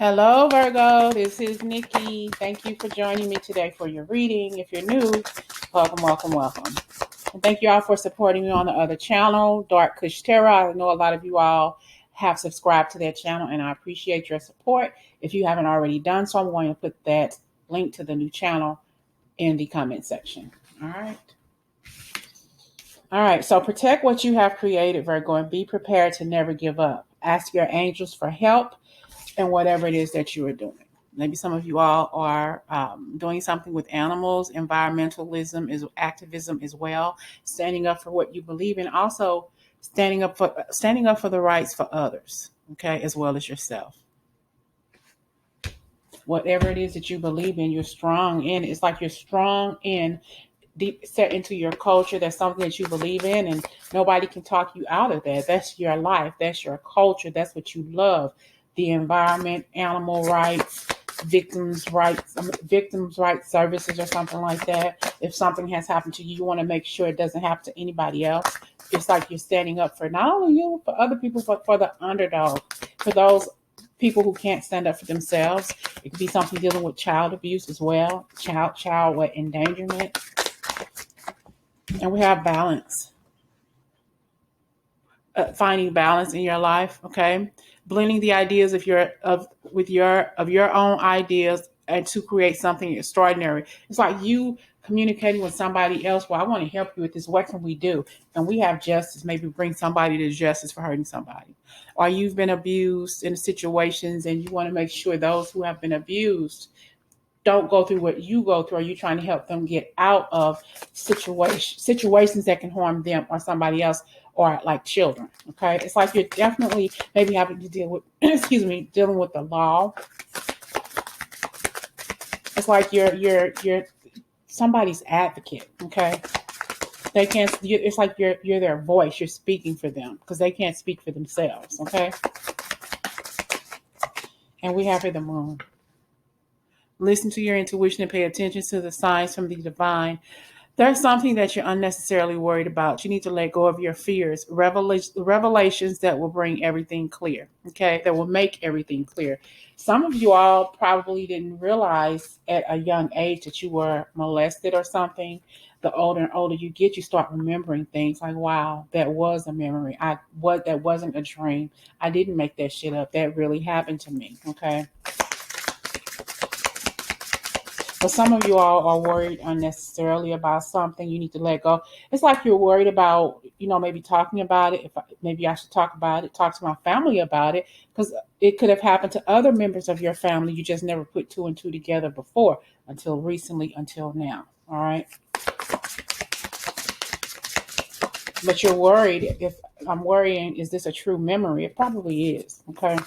Hello, Virgo. This is Nikki. Thank you for joining me today for your reading. If you're new, welcome, welcome, welcome. And thank you all for supporting me on the other channel, Dark Kush Tarot. I know a lot of you all have subscribed to that channel, and I appreciate your support. If you haven't already done so, I'm going to put that link to the new channel in the comment section. All right. So protect what you have created, Virgo, and be prepared to never give up. Ask your angels for help and whatever it is that you are doing. Maybe some of you all are doing something with animals, environmentalism, is activism as well, standing up for what you believe in, also standing up for the rights for others, okay, as well as yourself. Whatever it is that you believe in, you're strong in. It's like you're strong in, deep set into your culture. That's something that you believe in, and nobody can talk you out of that. That's your life. That's your culture. That's what you love. The environment, animal rights, victims' rights services, or something like that. If something has happened to you, you want to make sure it doesn't happen to anybody else. It's like you're standing up for not only you, for other people, but for the underdog, for those people who can't stand up for themselves. It could be something dealing with child abuse as well, child endangerment. And we have balance. Finding balance in your life, okay? Blending the ideas of your own ideas and to create something extraordinary. It's like you communicating with somebody else. Well, I want to help you with this. What can we do? And we have justice. Maybe bring somebody to justice for hurting somebody. Or you've been abused in situations and you want to make sure those who have been abused don't go through what you go through. Are you trying to help them get out of situations that can harm them or somebody else, or like children? Okay, it's like you're definitely maybe having to deal with dealing with the law. It's like you're somebody's advocate. Okay, they can't. It's like you're their voice. You're speaking for them because they can't speak for themselves. Okay, and we have here the moon. Listen to your intuition and pay attention to the signs from the divine. There's something that you're unnecessarily worried about. You need to let go of your fears. Revelations that will bring everything clear, okay? That will make everything clear. Some of you all probably didn't realize at a young age that you were molested or something. The older and older you get, you start remembering things like, wow, that was a memory. That wasn't a dream. I didn't make that shit up. That really happened to me, okay? But some of you all are worried unnecessarily about something. You need to let go. It's like you're worried about, maybe talking about it. Maybe I should talk about it, talk to my family about it, because it could have happened to other members of your family. You just never put two and two together before, until recently, until now. All right. But you're worried. If I'm worrying, is this a true memory? It probably is. Okay.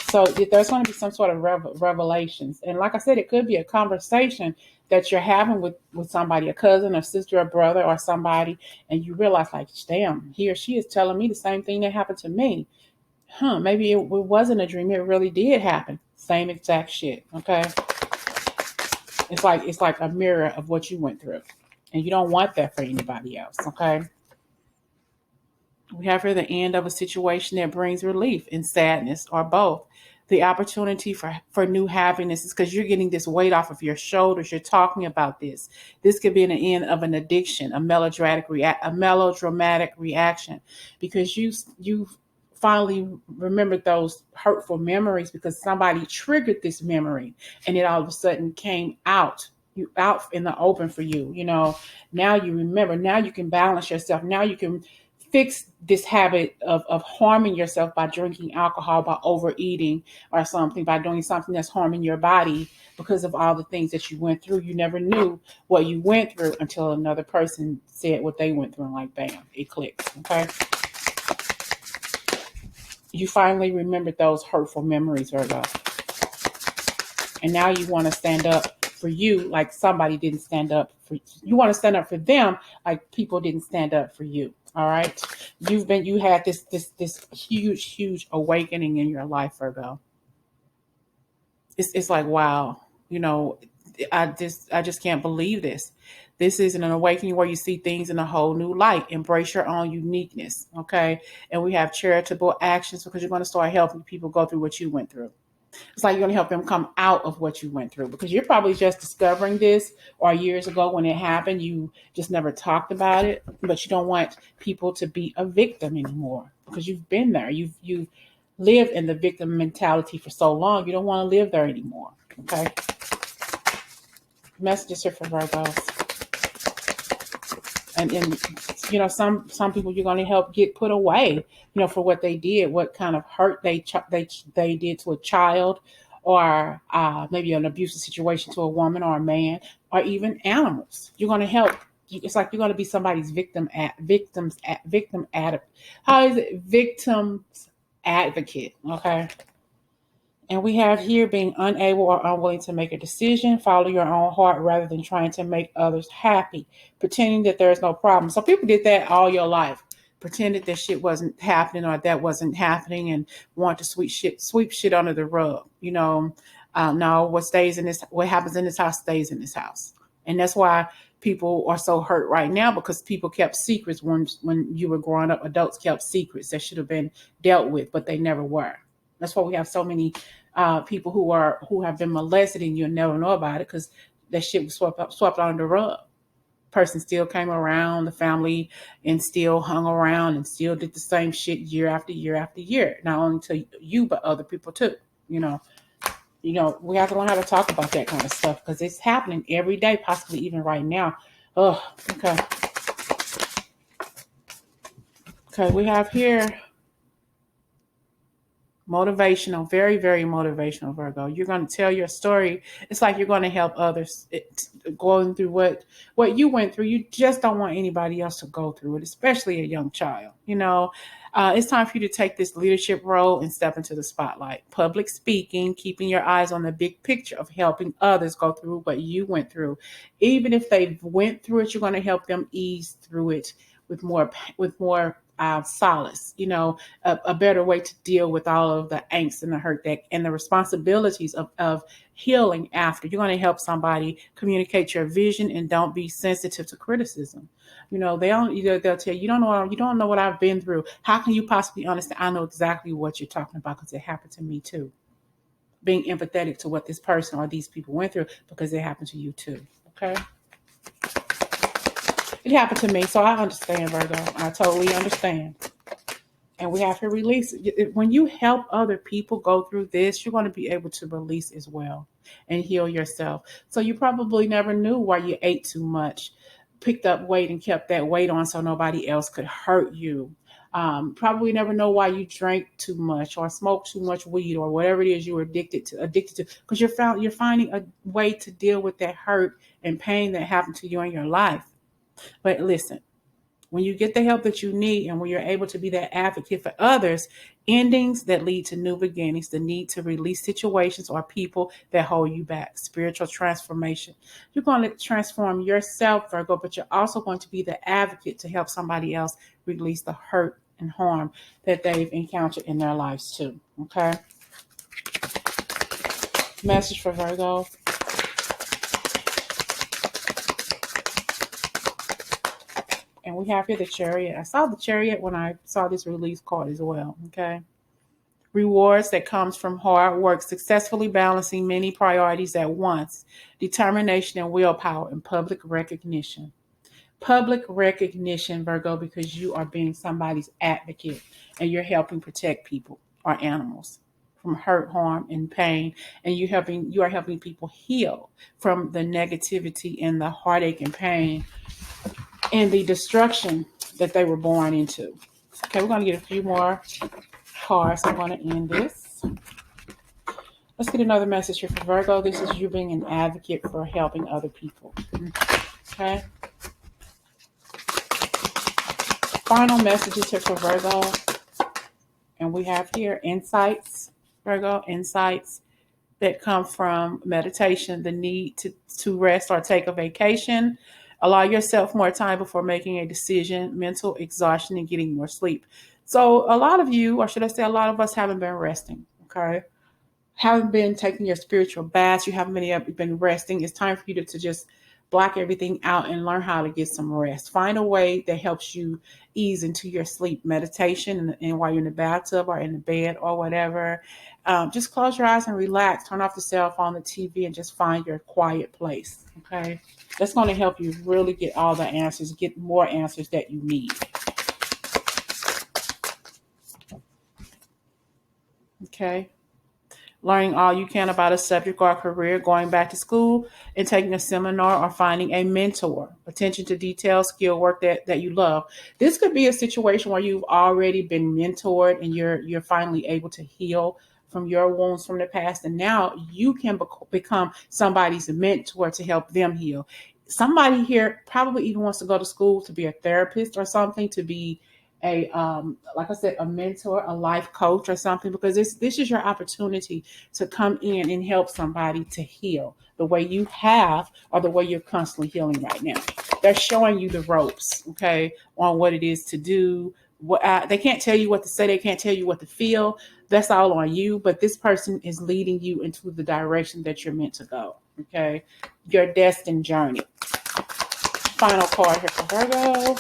So there's going to be some sort of revelations. And like I said, it could be a conversation that you're having with somebody, a cousin, a sister, a brother, or somebody, and you realize, like, damn, he or she is telling me the same thing that happened to me. Maybe it wasn't a dream. It really did happen. Same exact shit, okay? It's like a mirror of what you went through. And you don't want that for anybody else, okay? We have here the end of a situation that brings relief and sadness, or both. The opportunity for new happiness is because you're getting this weight off of your shoulders. You're talking about this. This could be an end of an addiction, a melodramatic reaction, because you finally remembered those hurtful memories because somebody triggered this memory, and it all of a sudden came out in the open for you. Now you remember. Now you can balance yourself. Now you can fix this habit of harming yourself by drinking alcohol, by overeating or something, by doing something that's harming your body because of all the things that you went through. You never knew what you went through until another person said what they went through, and like, bam, it clicks, okay? You finally remembered those hurtful memories, Virgo. And now you want to stand up for you like somebody didn't stand up for you. You want to stand up for them like people didn't stand up for you. All right. You had this huge awakening in your life, Virgo. It's like, wow, I just can't believe this. This is an awakening where you see things in a whole new light. Embrace your own uniqueness. Okay. And we have charitable actions because you're going to start helping people go through what you went through. It's like you're going to help them come out of what you went through, because you're probably just discovering this, or years ago when it happened, you just never talked about it. But you don't want people to be a victim anymore, because you've been there. You've lived in the victim mentality for so long. You don't want to live there anymore. Okay. Messages here for Virgos. And some people you're going to help get put away, for what they did, what kind of hurt they did to a child, or maybe an abusive situation to a woman or a man, or even animals. You're going to help. It's like you're going to be somebody's victim victims advocate. Okay. And we have here being unable or unwilling to make a decision, follow your own heart rather than trying to make others happy, pretending that there's no problem. So people did that all your life, pretended that shit wasn't happening or that wasn't happening, and want to sweep shit under the rug. No, what happens in this house stays in this house. And that's why people are so hurt right now, because people kept secrets when you were growing up. Adults kept secrets that should have been dealt with, but they never were. That's why we have so many people who have been molested and you'll never know about it, because that shit was swept under the rug. Person still came around the family and still hung around and still did the same shit year after year after year. Not only to you, but other people too. We have to learn how to talk about that kind of stuff, because it's happening every day, possibly even right now. Oh, okay. Okay, we have here motivational, very, very motivational, Virgo. You're going to tell your story. It's like you're going to help others going through what you went through. You just don't want anybody else to go through it, especially a young child. It's time for you to take this leadership role and step into the spotlight. Public speaking, keeping your eyes on the big picture of helping others go through what you went through. Even if they went through it, you're going to help them ease through it with more solace, a better way to deal with all of the angst and the hurt and the responsibilities of healing after. You're going to help somebody communicate your vision and don't be sensitive to criticism. They'll tell you, you don't know what I've been through. How can you possibly understand? I know exactly what you're talking about, because it happened to me too. Being empathetic to what this person or these people went through, because it happened to you too. Okay. It happened to me, so I understand, Virgo. I totally understand. And we have to release. When you help other people go through this, you're going to be able to release as well and heal yourself. So you probably never knew why you ate too much, picked up weight and kept that weight on so nobody else could hurt you. Probably never know why you drank too much or smoked too much weed or whatever it is you were addicted to, because you're finding a way to deal with that hurt and pain that happened to you in your life. But listen, when you get the help that you need and when you're able to be that advocate for others, endings that lead to new beginnings, the need to release situations or people that hold you back, spiritual transformation. You're going to transform yourself, Virgo, but you're also going to be the advocate to help somebody else release the hurt and harm that they've encountered in their lives too. Okay? Message for Virgo. And we have here the chariot. I saw the chariot when I saw this release card as well. Okay. Rewards that comes from hard work, successfully balancing many priorities at once, determination and willpower, and public recognition. Public recognition, Virgo, because you are being somebody's advocate and you're helping protect people or animals from hurt, harm, and pain. And you are helping people heal from the negativity and the heartache and pain and the destruction that they were born into. Okay, we're going to get a few more cards. I'm going to end this. Let's get another message here for Virgo. This is you being an advocate for helping other people. Okay. Final messages here for Virgo. And we have here insights, Virgo, insights that come from meditation, the need to rest or take a vacation. Allow yourself more time before making a decision, mental exhaustion, and getting more sleep. So a lot of you, or should I say a lot of us, haven't been resting, okay? Haven't been taking your spiritual baths. You haven't been resting. It's time for you to just block everything out and learn how to get some rest. Find a way that helps you ease into your sleep. Meditation, and while you're in the bathtub or in the bed or whatever, just close your eyes and relax. Turn off the cell phone, the TV, and just find your quiet place. Okay, that's going to help you really get all the answers, get more answers that you need. Okay. Learning all you can about a subject or a career, going back to school and taking a seminar or finding a mentor. Attention to detail, skill work that you love. This could be a situation where you've already been mentored and you're finally able to heal from your wounds from the past, and now you can become somebody's mentor to help them heal. Somebody here probably even wants to go to school to be a therapist or something, to be a like I said, a mentor, a life coach or something, because this is your opportunity to come in and help somebody to heal the way you have or the way you're constantly healing right now. They're showing you the ropes, okay, on what it is to do. They can't tell you what to say. They can't tell you what to feel. That's all on you. But this person is leading you into the direction that you're meant to go, okay? Your destined journey. Final card here for Virgo.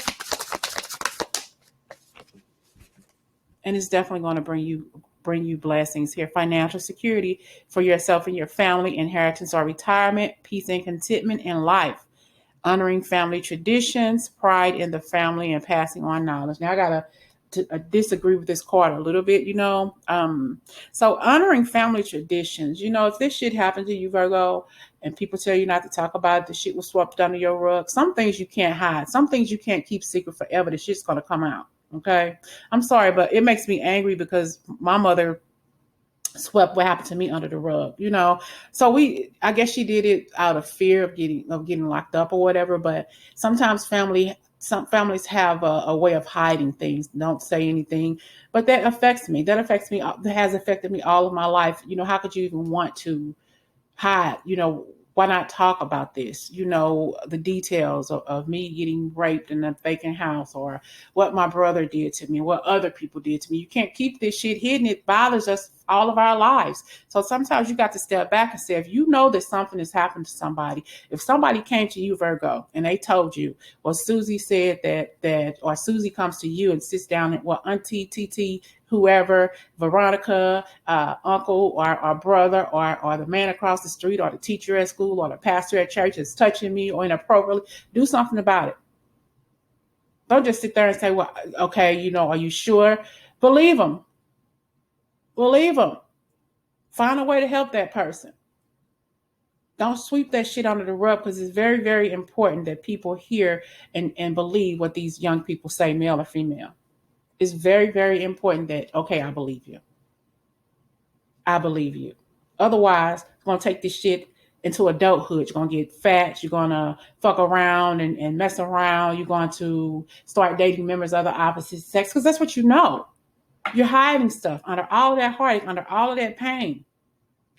And it's definitely going to bring you blessings here. Financial security for yourself and your family, inheritance or retirement, peace and contentment in life, honoring family traditions, pride in the family, and passing on knowledge. Now I gotta disagree with this card a little bit, So honoring family traditions, if this shit happened to you, Virgo, and people tell you not to talk about it, the shit was swept under your rug. Some things you can't hide. Some things you can't keep secret forever. The shit's gonna come out. Okay. I'm sorry, but it makes me angry because my mother swept what happened to me under the rug, So I guess she did it out of fear of getting locked up or whatever. But sometimes some families have a way of hiding things, don't say anything, but that affects me. That has affected me all of my life. How could you even want to hide? Why not talk about this? The details of me getting raped in a vacant house, or what my brother did to me, what other people did to me. You can't keep this shit hidden. It bothers us all of our lives. So sometimes you got to step back and say, if you know that something has happened to somebody, if somebody came to you, Virgo, and they told you, well, Susie said that, or Susie comes to you and sits down and, well, Auntie, TT, whoever, Veronica, uncle or brother, or the man across the street, or the teacher at school, or the pastor at church is touching me or inappropriately, do something about it. Don't just sit there and say, well, okay, are you sure? Believe them. Believe them. Find a way to help that person. Don't sweep that shit under the rug, because it's very, very important that people hear and believe what these young people say, male or female. It's very, very important that, okay, I believe you. I believe you. Otherwise, you're going to take this shit into adulthood. You're going to get fat. You're going to fuck around and mess around. You're going to start dating members of the opposite sex, because that's what you know. You're hiding stuff under all of that heartache, under all of that pain,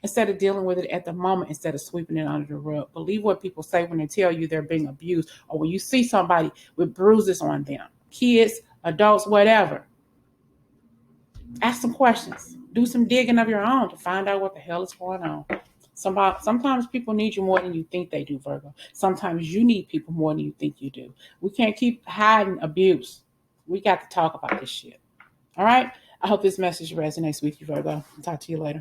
instead of dealing with it at the moment, instead of sweeping it under the rug. Believe what people say when they tell you they're being abused, or when you see somebody with bruises on them, kids, adults, whatever. Ask some questions. Do some digging of your own to find out what the hell is going on. Sometimes people need you more than you think they do, Virgo. Sometimes you need people more than you think you do. We can't keep hiding abuse. We got to talk about this shit. All right? I hope this message resonates with you, Virgo. I'll talk to you later.